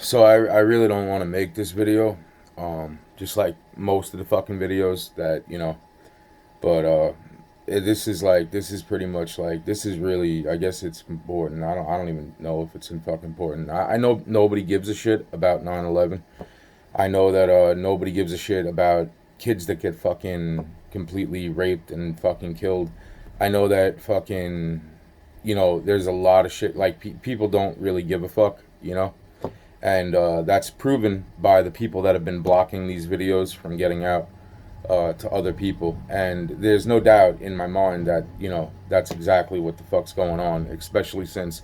So I really don't want to make this video, just like most of the fucking videos that but this is pretty much like this is really, I guess it's important. I don't even know if it's in fucking important. I know nobody gives a shit about 9/11. I know that nobody gives a shit about kids that get fucking completely raped and fucking killed. I know that fucking there's a lot of shit like people don't really give a fuck. And that's proven by the people that have been blocking these videos from getting out to other people. And there's no doubt in my mind that that's exactly what the fuck's going on, especially since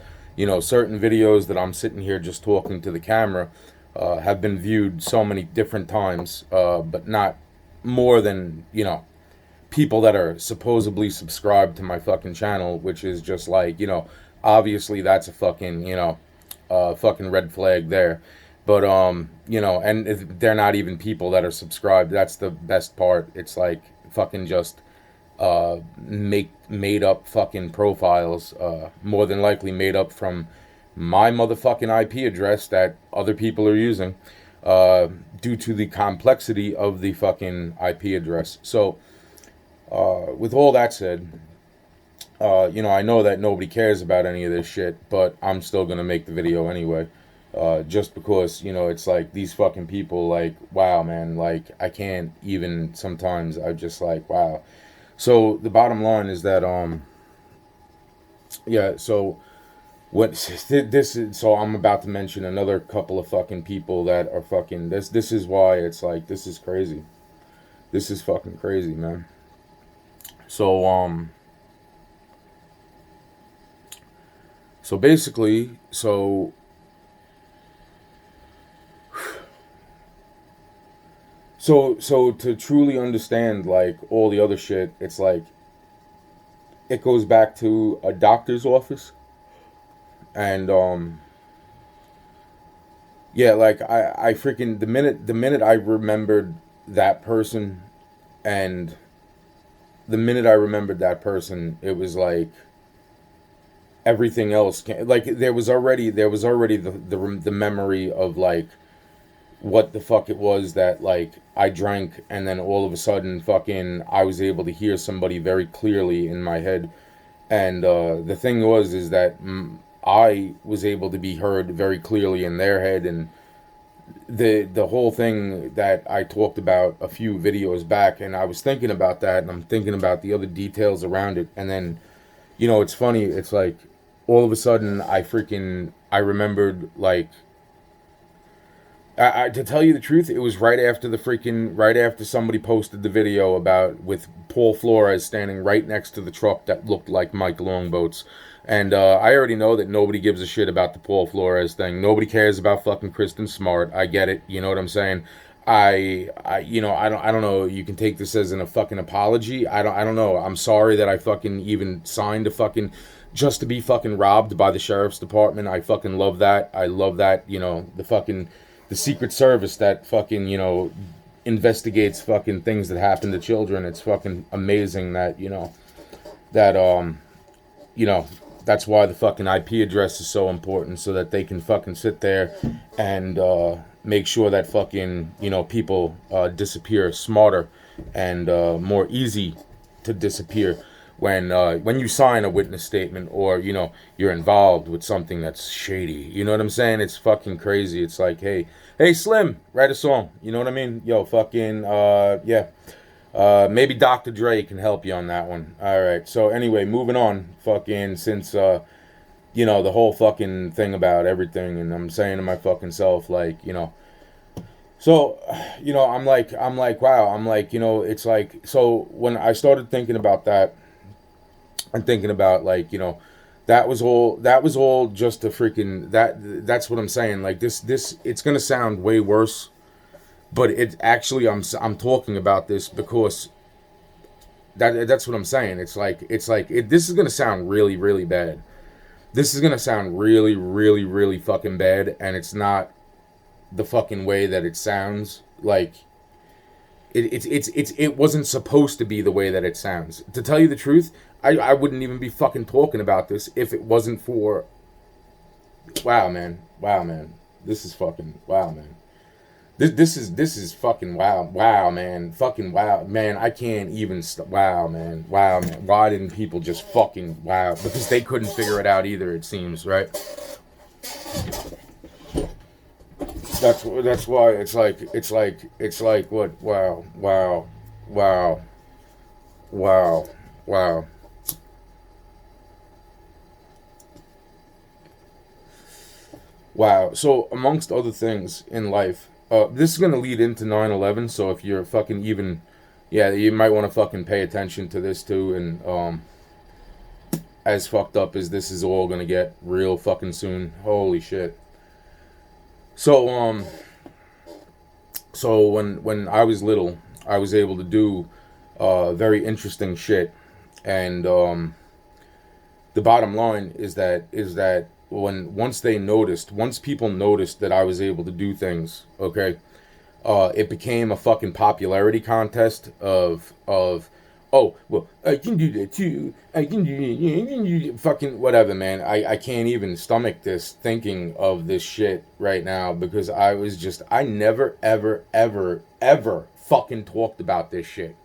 certain videos that I'm sitting here just talking to the camera have been viewed so many different times, but not more than people that are supposedly subscribed to my fucking channel, which is just like obviously that's a fucking fucking red flag there. But and they're not even people that are subscribed. That's the best part. It's like fucking just make made up fucking profiles, more than likely made up from my motherfucking IP address that other people are using, due to the complexity of the fucking IP address. So with all that said, I know that nobody cares about any of this shit, but I'm still gonna make the video anyway. Just because, it's like these fucking people, like, wow, man, like, I can't even, sometimes I just like, wow. So the bottom line is that, yeah, so what this is, so I'm about to mention another couple of fucking people that are fucking, this is why it's like, this is crazy. This is fucking crazy, man. So, so basically, so to truly understand like all the other shit, it's like it goes back to a doctor's office, and yeah, like I freaking the minute I remembered that person, and the minute I remembered that person, it was like everything else came, like there was already the memory of like what the fuck it was that like I drank, and then all of a sudden fucking I was able to hear somebody very clearly in my head. And the thing was is that I was able to be heard very clearly in their head. And the whole thing that I talked about a few videos back, and I was thinking about that, and I'm thinking about the other details around it. And then it's funny, it's like all of a sudden I remembered like to tell you the truth, it was right after somebody posted the video about with Paul Flores standing right next to the truck that looked like Mike Longboat's. And I already know that nobody gives a shit about the Paul Flores thing. Nobody cares about fucking Kristen Smart. I get it. You know what I'm saying? I don't know. You can take this as a fucking apology. I don't know. I'm sorry that I fucking even signed a fucking just to be fucking robbed by the sheriff's department. I fucking love that. I love that. The Secret Service that fucking investigates fucking things that happen to children. It's fucking amazing that that you know that's why the fucking IP address is so important, so that they can fucking sit there and make sure that fucking people disappear smarter and more easy to disappear when you sign a witness statement, or you're involved with something that's shady. You know what I'm saying? It's fucking crazy. It's like, hey Slim, write a song. You know what I mean? Yo, fucking yeah. Maybe Dr. Dre can help you on that one. All right. So anyway, moving on. Fucking since the whole fucking thing about everything, and I'm saying to my fucking self like so I'm like wow, I'm like it's like, so when I started thinking about that, I'm thinking about like that was all just a freaking that's what I'm saying. Like this it's gonna sound way worse, but it actually I'm talking about this because that's what I'm saying. It's like this is gonna sound really really bad. This is gonna sound really really really fucking bad, and it's not the fucking way that it sounds. Like it wasn't supposed to be the way that it sounds. To tell you the truth, I wouldn't even be fucking talking about this if it wasn't for wow man, This is fucking wow, man. This is fucking wow, man, fucking wow, man. I can't even wow, man, wow, man. Why didn't people just fucking wow? Because they couldn't figure it out either. It seems, right? That's why it's like what? Wow, wow, wow, wow, wow. Wow. So, amongst other things in life, this is going to lead into 9/11. So, if you're fucking even, yeah, you might want to fucking pay attention to this too. And, as fucked up as this is all going to get real fucking soon. Holy shit. So, when I was little, I was able to do, very interesting shit. And, the bottom line is that once people noticed that I was able to do things, okay, it became a fucking popularity contest of oh well, I can do that too. I can do that. Fucking whatever, man. I can't even stomach this thinking of this shit right now because I never ever fucking talked about this shit.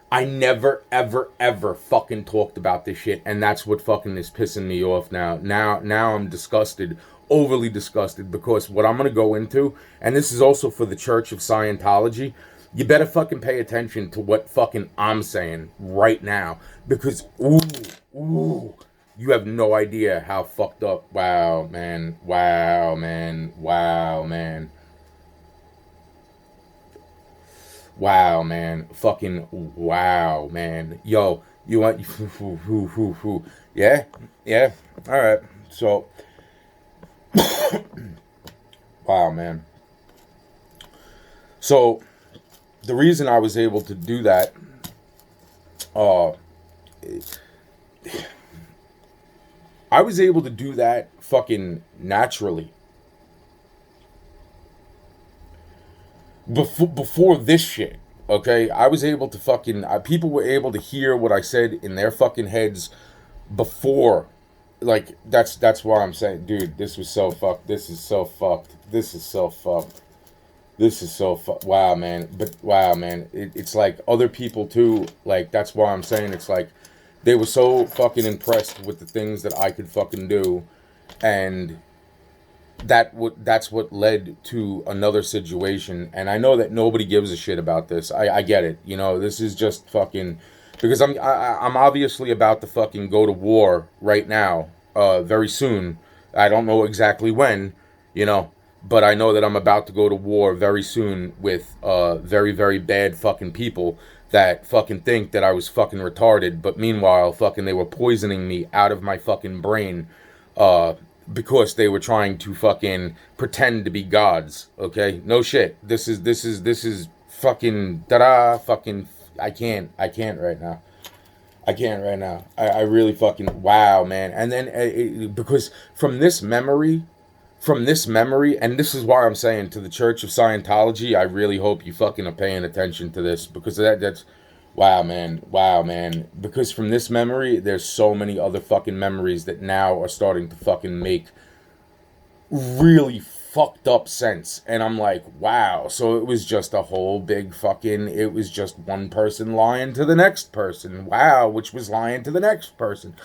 I never, ever fucking talked about this shit, and that's what fucking is pissing me off now. Now I'm disgusted, overly disgusted, because what I'm gonna go into, and this is also for the Church of Scientology, you better fucking pay attention to what fucking I'm saying right now, because, ooh, you have no idea how fucked up, wow, man, wow, man, wow, man. Wow, man. Fucking wow, man. Yo, you want yeah? Yeah. All right. So, wow, man. So, the reason I was able to do that uh I was able to do that fucking naturally. Before this shit, okay? I was able to fucking people were able to hear what I said in their fucking heads before, like that's why I'm saying, dude, this was so fucked. This is so fucked. This is so fucked. This is so wow, man. But wow, man, it's like other people too, like that's why I'm saying it's like they were so fucking impressed with the things that I could fucking do, and that's what led to another situation. And I know that nobody gives a shit about this. I get it. You know, this is just fucking because I'm obviously about to fucking go to war right now, very soon. I don't know exactly when, you know, but I know that I'm about to go to war very soon with very very bad fucking people that fucking think that I was fucking retarded, but meanwhile fucking they were poisoning me out of my fucking brain, uh because they were trying to fucking pretend to be gods. Okay, no shit. This is fucking da fucking. I can't right now. I can't right now. I really fucking wow, man. And then because from this memory, and this is why I'm saying to the Church of Scientology, I really hope you fucking are paying attention to this because that's wow, man. Because from this memory, there's so many other fucking memories that now are starting to fucking make really fucked up sense. And I'm like, wow. So it was just a whole big fucking, it was just one person lying to the next person. Wow, which was lying to the next person.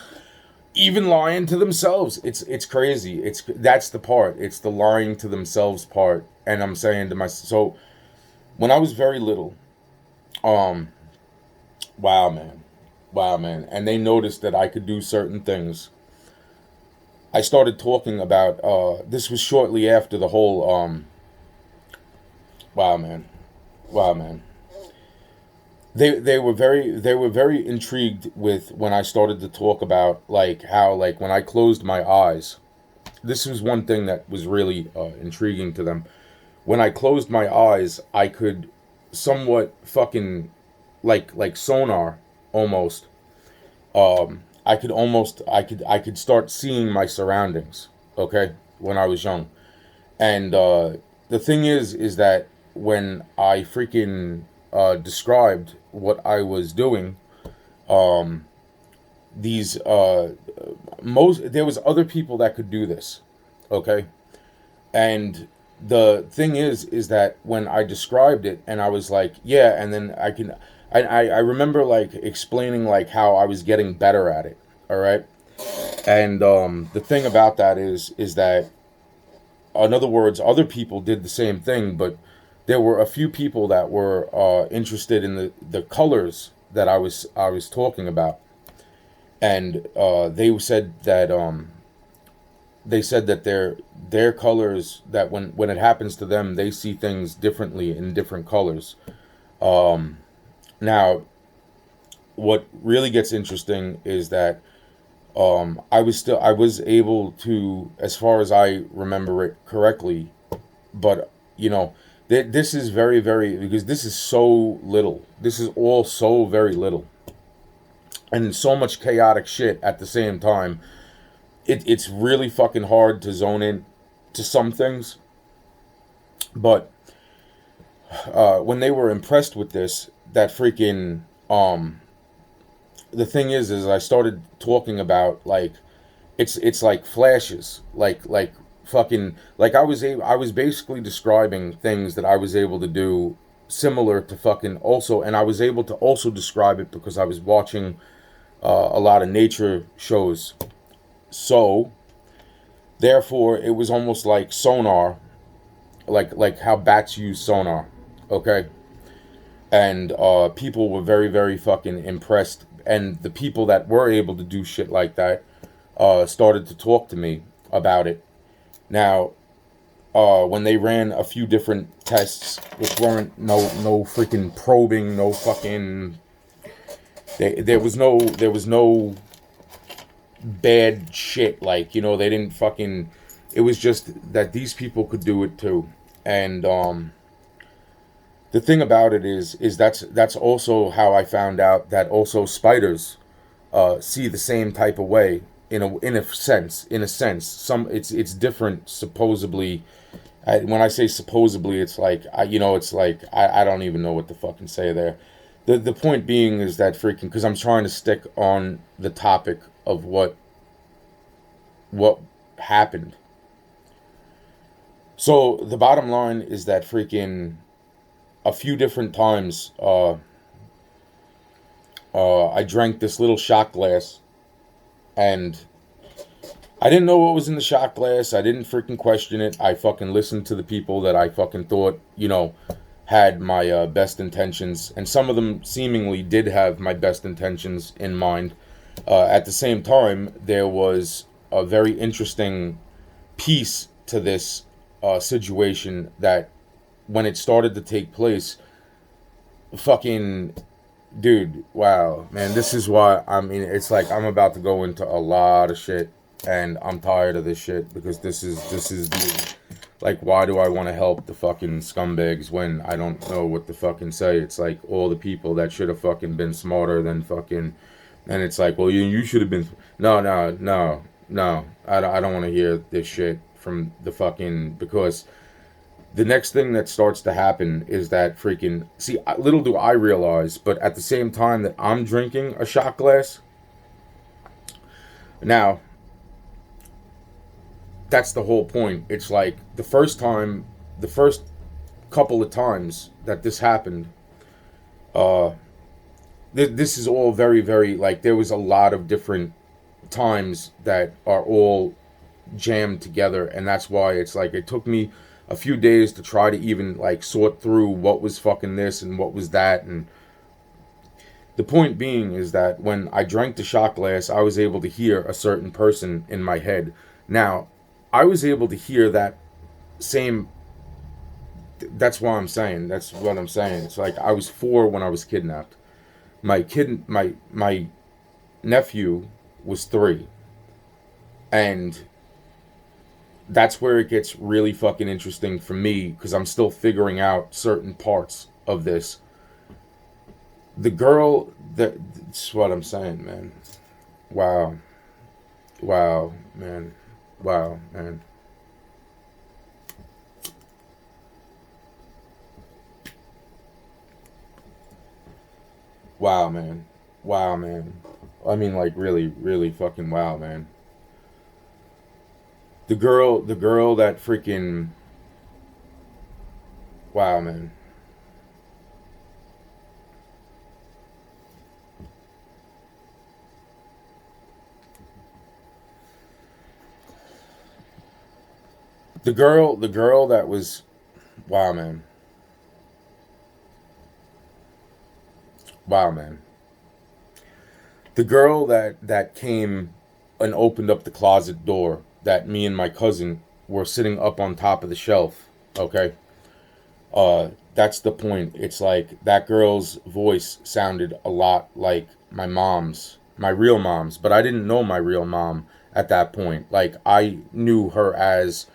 Even lying to themselves. It's crazy. That's the part. It's the lying to themselves part. And I'm saying to myself, so when I was very little, um, wow, man. Wow, man. And they noticed that I could do certain things. I started talking about this was shortly after the whole wow, man. Wow, man. They were very intrigued with when I started to talk about like how like when I closed my eyes. This was one thing that was really intriguing to them. When I closed my eyes, I could somewhat fucking like sonar almost. I could start seeing my surroundings. Okay, when I was young, and the thing is that when I freaking described what I was doing, um, these most there was other people that could do this. Okay, And the thing is that when I described it, and I was like, yeah, and then I remember like explaining like how I was getting better at it. All right. And the thing about that is that, in other words, other people did the same thing, but there were a few people that were interested in the colors that I was talking about, and they said that their colors, that when it happens to them, they see things differently in different colors. Now, what really gets interesting is that I was able to, as far as I remember it correctly, but this is very, very, because this is so little. This is all so very little, and so much chaotic shit at the same time. It's really fucking hard to zone in to some things, but when they were impressed with this, that freaking the thing is I started talking about like it's like flashes, like fucking, like I was basically describing things that I was able to do similar to fucking also, and I was able to also describe it because I was watching a lot of nature shows. So therefore it was almost like sonar, like how bats use sonar. Okay. And people were very, very fucking impressed, and the people that were able to do shit like that started to talk to me about it. Now, when they ran a few different tests, which weren't no freaking probing, no fucking, there was no bad shit, like, they didn't fucking, it was just that these people could do it too. And the thing about it is that's also how I found out that also spiders see the same type of way, in a sense. It's different supposedly. When I say supposedly, it's like it's like I don't even know what to fucking say there. The point being is that freaking, because I'm trying to stick on the topic of what happened. So the bottom line is that freaking a few different times I drank this little shot glass, and I didn't know what was in the shot glass. I didn't freaking question it. I fucking listened to the people that I fucking thought, had my best intentions. And some of them seemingly did have my best intentions in mind. At the same time, there was a very interesting piece to this situation that when it started to take place, fucking dude, wow, man, this is why, I mean, it's like I'm about to go into a lot of shit, and I'm tired of this shit, because this is like, why do I want to help the fucking scumbags when I don't know what to fucking say? It's like all the people that should have fucking been smarter than fucking, and it's like, well, you should have been, no, I don't want to hear this shit from the fucking, because the next thing that starts to happen is that freaking, see, little do I realize, but at the same time that I'm drinking a shot glass, now that's the whole point. It's like the first couple of times that this happened, uh this is all very, very, like, there was a lot of different times that are all jammed together, and that's why it's like it took me a few days to try to even like sort through what was fucking this and what was that. And the point being is that when I drank the shot glass, I was able to hear a certain person in my head. Now, I was able to hear that same, that's why I'm saying, that's what I'm saying. It's like I was 4 when I was kidnapped. My nephew was 3. And that's where it gets really fucking interesting for me, because I'm still figuring out certain parts of this. The girl, that's what I'm saying, man. Wow. Wow, man. Wow, man. Wow, man. Wow, man. I mean, like, really, really fucking wow, man. The girl that freaking, wow, man. The girl that was, wow, man. Wow, man. The girl that came and opened up the closet door that me and my cousin were sitting up on top of the shelf, okay? That's the point. It's like that girl's voice sounded a lot like my mom's, my real mom's, but I didn't know my real mom at that point. Like I knew her as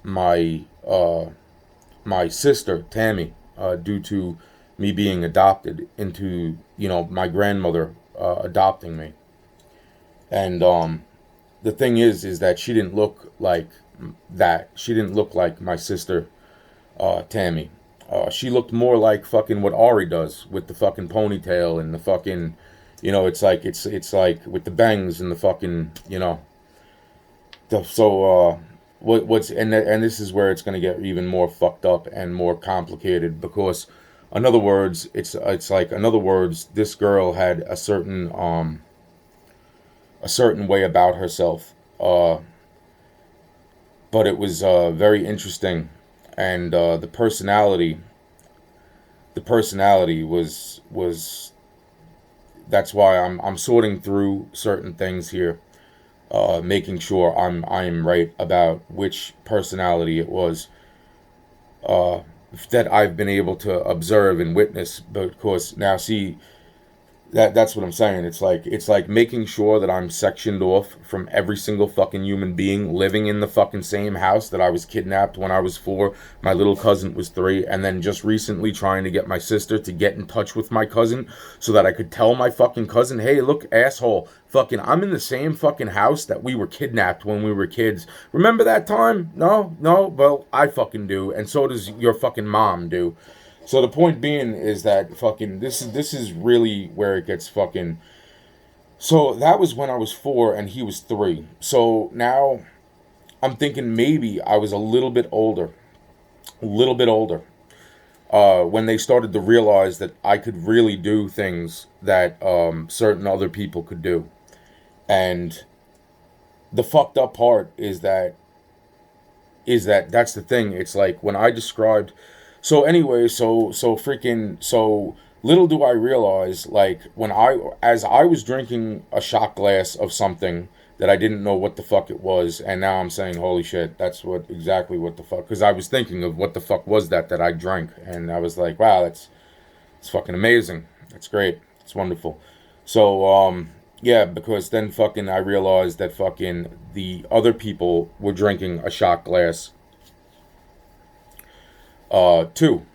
my sister Tammy, due to me being adopted into, my grandmother adopting me. And the thing is that she didn't look like that. She didn't look like my sister Tammy. She looked more like fucking what Ari does with the fucking ponytail and the fucking, it's like with the bangs and the fucking, what's and this is where it's gonna get even more fucked up and more complicated because, in other words, it's like, in other words, this girl had a certain way about herself, but it was very interesting, and the personality was that's why I'm sorting through certain things here, making sure I am right about which personality it was, uh, that I've been able to observe and witness. But of course, now see, that's what I'm saying. It's like making sure that I'm sectioned off from every single fucking human being living in the fucking same house that I was kidnapped when I was 4. My little cousin was 3, and then just recently trying to get my sister to get in touch with my cousin so that I could tell my fucking cousin, hey, look, asshole, fucking, I'm in the same fucking house that we were kidnapped when we were kids. Remember that time? No, no. Well, I fucking do, and so does your fucking mom do. So the point being is that fucking this is really where it gets fucking. So that was when I was 4 and he was 3. So now I'm thinking maybe I was a little bit older, when they started to realize that I could really do things that certain other people could do. And the fucked up part is that that's the thing. It's like when I described. So anyway, so little do I realize, like, when as I was drinking a shot glass of something that I didn't know what the fuck it was, and now I'm saying, holy shit, that's exactly what the fuck, because I was thinking of what the fuck was that I drank, and I was like, wow, it's fucking amazing, that's great, it's wonderful. So yeah, because then fucking I realized that fucking the other people were drinking a shot glass too,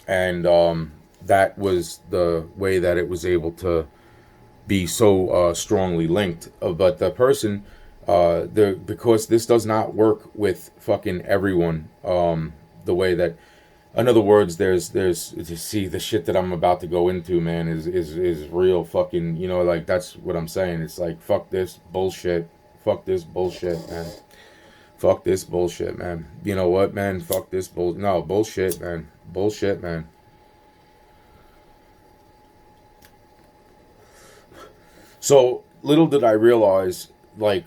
and that was the way that it was able to be so strongly linked. But the person, because this does not work with fucking everyone, the way that, in other words, there's to see the shit that I'm about to go into, man, is real fucking, like, that's what I'm saying. It's like, fuck this bullshit, man. Fuck this bullshit, man. You know what, man? Fuck this no, bullshit, man. Bullshit, man. So little did I realize, like,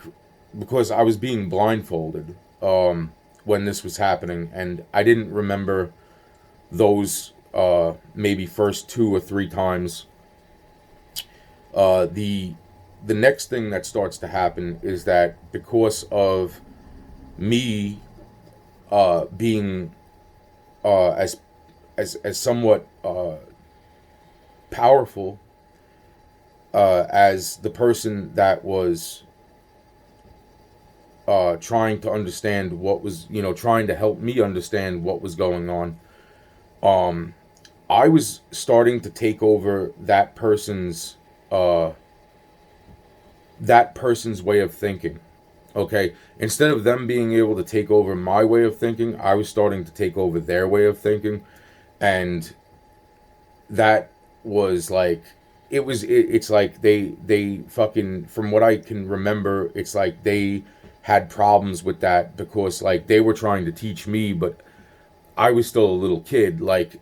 because I was being blindfolded, when this was happening, and I didn't remember those maybe first 2 or 3 times. The next thing that starts to happen is that because of me being as somewhat powerful, as the person that was trying to understand what was, trying to help me understand what was going on. Um, I was starting to take over uh, that person's way of thinking. Okay, instead of them being able to take over my way of thinking, I was starting to take over their way of thinking, and that was like, it's like they fucking, from what I can remember, it's like they had problems with that because like they were trying to teach me, but I was still a little kid. Like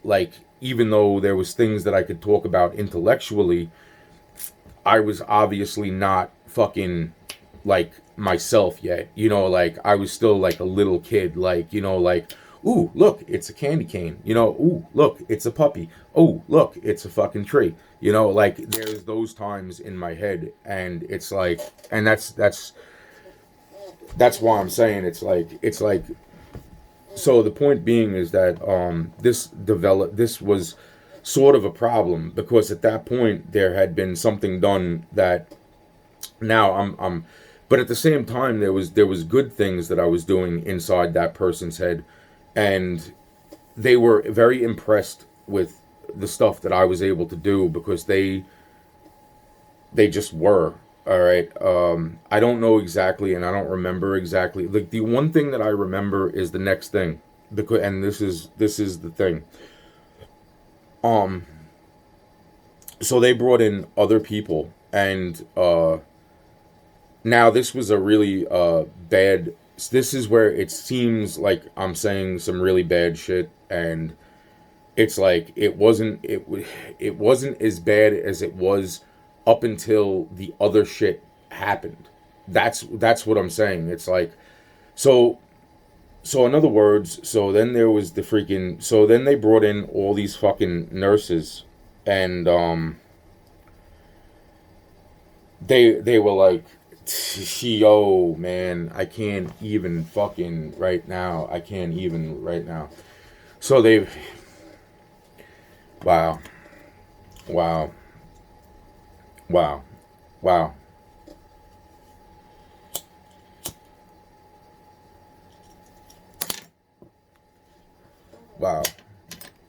even though there was things that I could talk about intellectually, I was obviously not fucking like myself yet. You know, like I was still like a little kid. Like, you know, like, ooh, look, it's a candy cane. You know, ooh, look, it's a puppy. Oh, look, it's a fucking tree. You know, like there's those times in my head, and it's like, and that's why I'm saying it's like. So the point being is that this was sort of a problem because at that point there had been something done that now I'm but at the same time there was good things that I was doing inside that person's head, and they were very impressed with the stuff that I was able to do because they just were. All right. I don't know exactly, and I don't remember exactly. Like the one thing that I remember is the next thing, because and this is the thing. Um. So they brought in other people, and now this was a really bad. This is where it seems like I'm saying some really bad shit, and it's like it wasn't as bad as it was up until the other shit happened. That's what I'm saying. It's like so so in other words, so then there was the freaking so then they brought in all these fucking nurses, and they were like, yo man, I can't even fucking right now. I can't even right now. So they wow. Wow. Wow. Wow. Wow.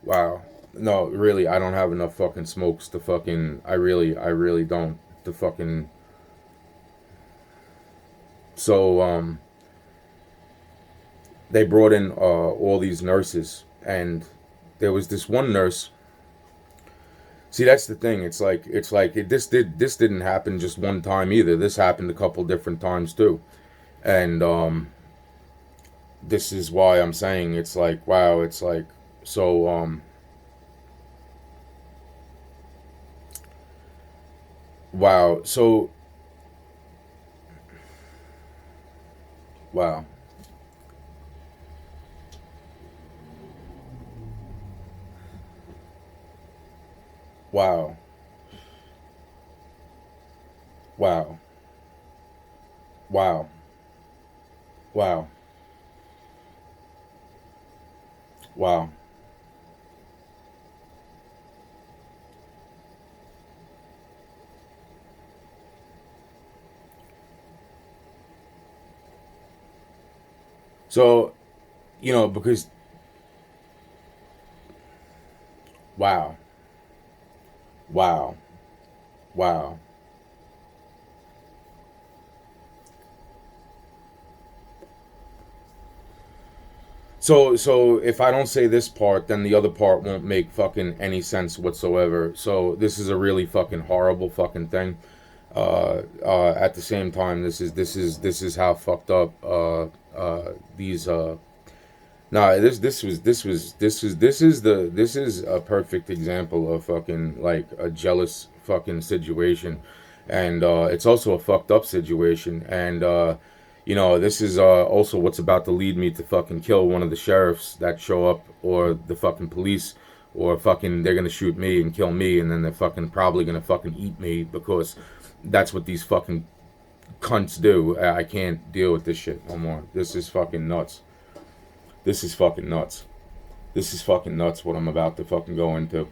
Wow. No, really, I don't have enough fucking smokes to fucking. I really don't. To fucking. So, they brought in all these nurses, and there was this one nurse. See, that's the thing. This didn't happen just one time either. This happened a couple different times too, and this is why I'm saying it's like wow. It's like so. Wow. So wow. Wow. Wow. Wow. Wow. Wow. So, because wow. Wow. Wow. So if I don't say this part, then the other part won't make fucking any sense whatsoever. So this is a really fucking horrible fucking thing. At the same time, this is how fucked up these nah, this is a perfect example of fucking like a jealous fucking situation, and it's also a fucked up situation, and this is also what's about to lead me to fucking kill one of the sheriffs that show up, or the fucking police, or fucking they're gonna shoot me and kill me, and then they're fucking probably gonna fucking eat me because that's what these fucking cunts do. I can't deal with this shit no more. This is fucking nuts. This is fucking nuts. This is fucking nuts what I'm about to fucking go into.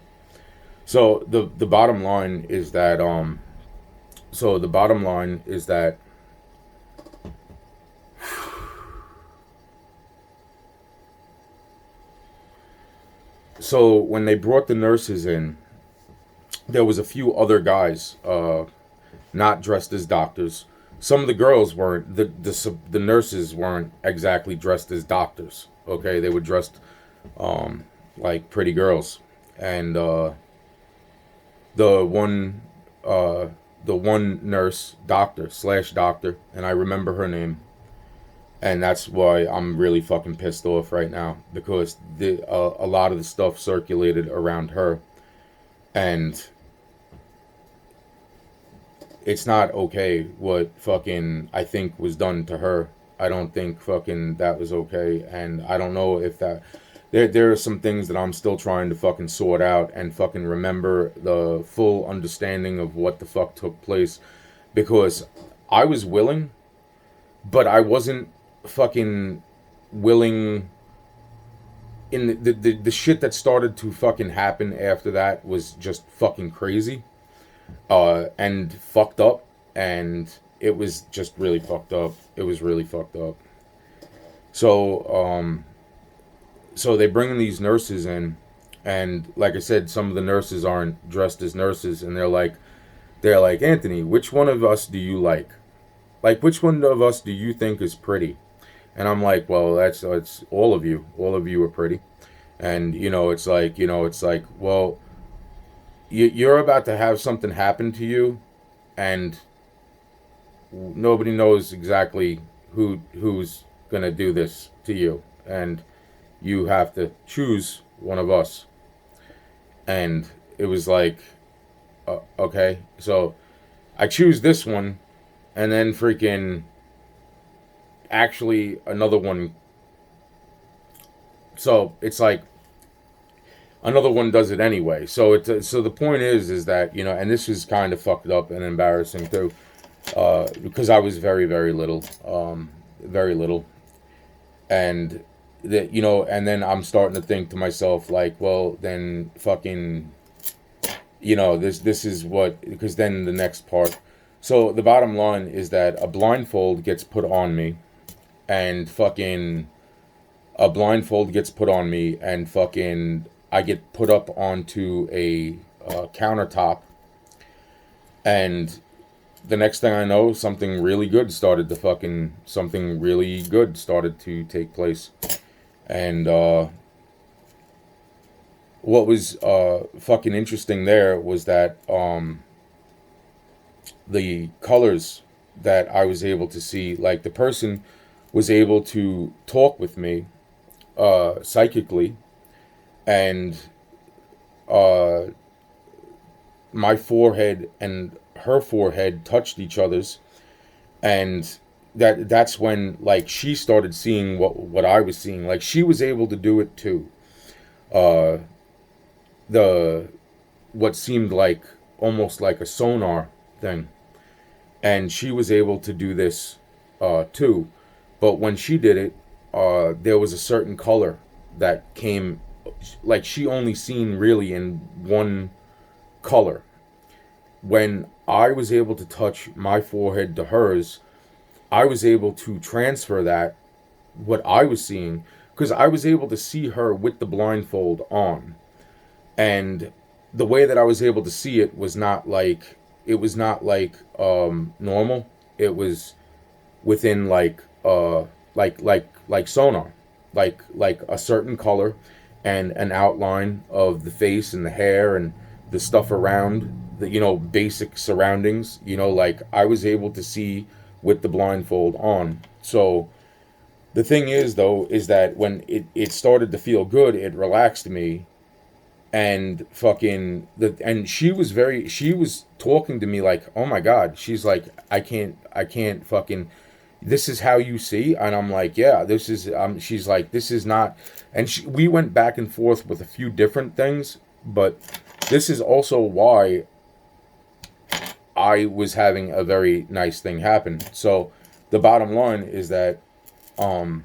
So the bottom line is that the bottom line is that so when they brought the nurses in, there was a few other guys not dressed as doctors. Some of the girls weren't the nurses weren't exactly dressed as doctors. Okay, they were dressed like pretty girls, and the one the one nurse doctor slash doctor, and I remember her name. And that's why I'm really fucking pissed off right now, because a lot of the stuff circulated around her, and it's not okay what fucking I think was done to her. I don't think fucking that was okay, and I don't know if that. There are some things that I'm still trying to fucking sort out and fucking remember the full understanding of what the fuck took place, because I was willing, but I wasn't fucking willing. In the shit that started to fucking happen after that was just fucking crazy, and fucked up, and it was just really fucked up. It was really fucked up. So so they bring these nurses in, and like I said, some of the nurses aren't dressed as nurses, and they're like, Anthony, which one of us do you like? Like, which one of us do you think is pretty? And I'm like, well, it's all of you. All of you are pretty. And it's like, well, you're about to have something happen to you, and nobody knows exactly who's gonna do this to you, and you have to choose one of us. And it was like, okay, so I choose this one, and then freaking actually another one. So it's like another one does it anyway. So the point is that, and this is kind of fucked up and embarrassing too, because I was very, very little, very little, and that, and then I'm starting to think to myself like, well, then fucking, this is what, because then the next part. So the bottom line is that a blindfold gets put on me, and fucking a blindfold gets put on me, and fucking I get put up onto a countertop, and the next thing I know, something really good started to take place. And what was fucking interesting there was that the colors that I was able to see, like the person was able to talk with me psychically, and my forehead and her forehead touched each other's, and that's when like she started seeing what I was seeing. Like she was able to do it too. Uh, the what seemed like almost like a sonar thing, and she was able to do this too. But when she did it, there was a certain color that came, like she only seen really in one color. When I was able to touch my forehead to hers, I was able to transfer that, what I was seeing, because I was able to see her with the blindfold on. And the way that I was able to see it was not like, normal. It was within like sonar, like a certain color and an outline of the face and the hair and the stuff around the, basic surroundings, like I was able to see with the blindfold on. So the thing is though, is that when it started to feel good, it relaxed me, and fucking and she was talking to me like, oh my god, she's like, I can't fucking, this is how you see? And I'm like, yeah, this is, she's like, this is not, and we went back and forth with a few different things, but this is also why I was having a very nice thing happen. So the bottom line is that I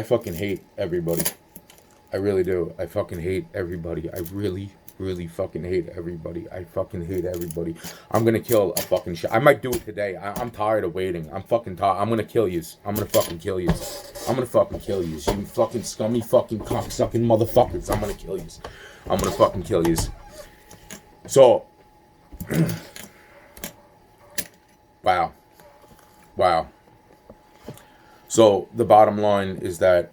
fucking hate everybody. I really do. I fucking hate everybody. I really, really fucking hate everybody. I fucking hate everybody. I'm gonna kill a fucking shit. I might do it today. I'm tired of waiting. I'm fucking tired. I'm gonna kill yous. I'm gonna fucking kill yous. I'm gonna fucking kill yous. You fucking scummy fucking cocksucking motherfuckers. I'm gonna kill yous. I'm gonna fucking kill yous. So, wow. Wow. So the bottom line is that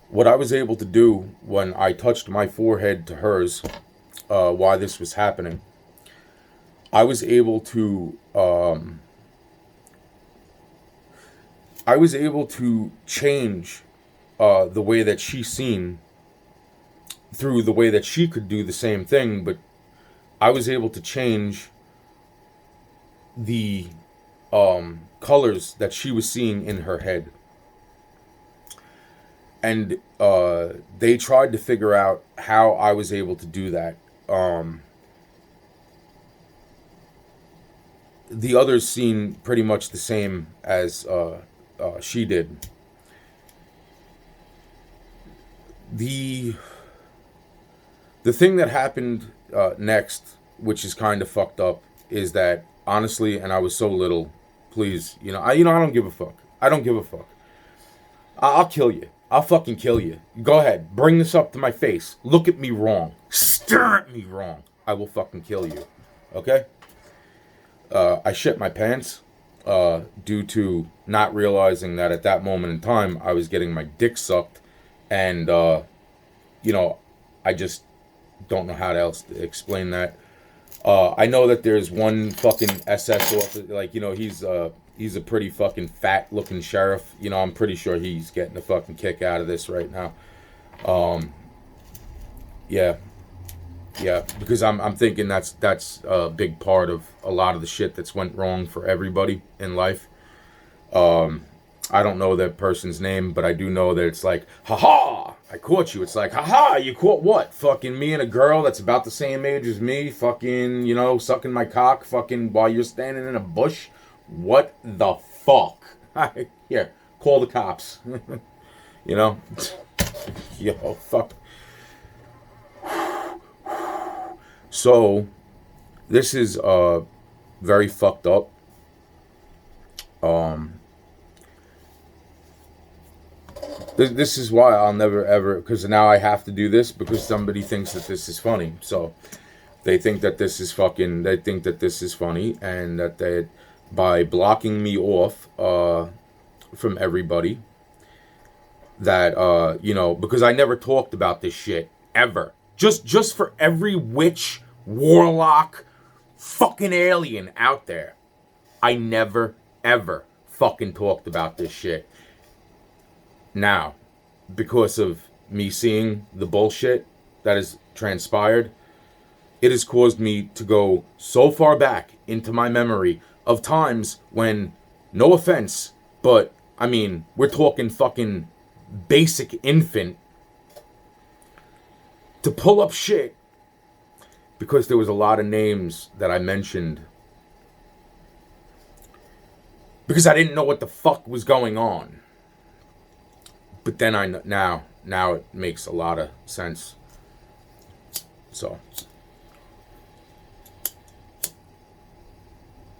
what I was able to do when I touched my forehead to hers, while this was happening, I was able to I was able to change the way that she seen through the way that she could do the same thing, but I was able to change the colors that she was seeing in her head. And they tried to figure out how I was able to do that. The others seen pretty much the same as she did. The thing that happened next, which is kind of fucked up, is that honestly, and I was so little, please, I don't give a fuck. I don't give a fuck. I'll kill you. I'll fucking kill you. Go ahead. Bring this up to my face. Look at me wrong. Stare at me wrong. I will fucking kill you. Okay? I shit my pants due to not realizing that at that moment in time I was getting my dick sucked, and I just don't know how else to explain that. I know that there's one fucking SS officer, like, he's a pretty fucking fat looking sheriff. I'm pretty sure he's getting a fucking kick out of this right now. Yeah, because I'm thinking that's a big part of a lot of the shit that's went wrong for everybody in life. I don't know that person's name, but I do know that it's like, haha, I caught you. It's like, haha, you caught what? Fucking me and a girl that's about the same age as me, fucking, sucking my cock, fucking while you're standing in a bush. What the fuck? Here, call the cops. Yo, fuck. So, this is very fucked up. This is why I'll never ever, because now I have to do this because somebody thinks that this is funny. So they think that this is fucking, they think that this is funny, and that they, by blocking me off from everybody, that because I never talked about this shit ever. Just for every witch, warlock, fucking alien out there, I never ever fucking talked about this shit. Now, because of me seeing the bullshit that has transpired, it has caused me to go so far back into my memory of times when, no offense, but, I mean, we're talking fucking basic infant, to pull up shit, because there was a lot of names that I mentioned because I didn't know what the fuck was going on. But then I know, now it makes a lot of sense. So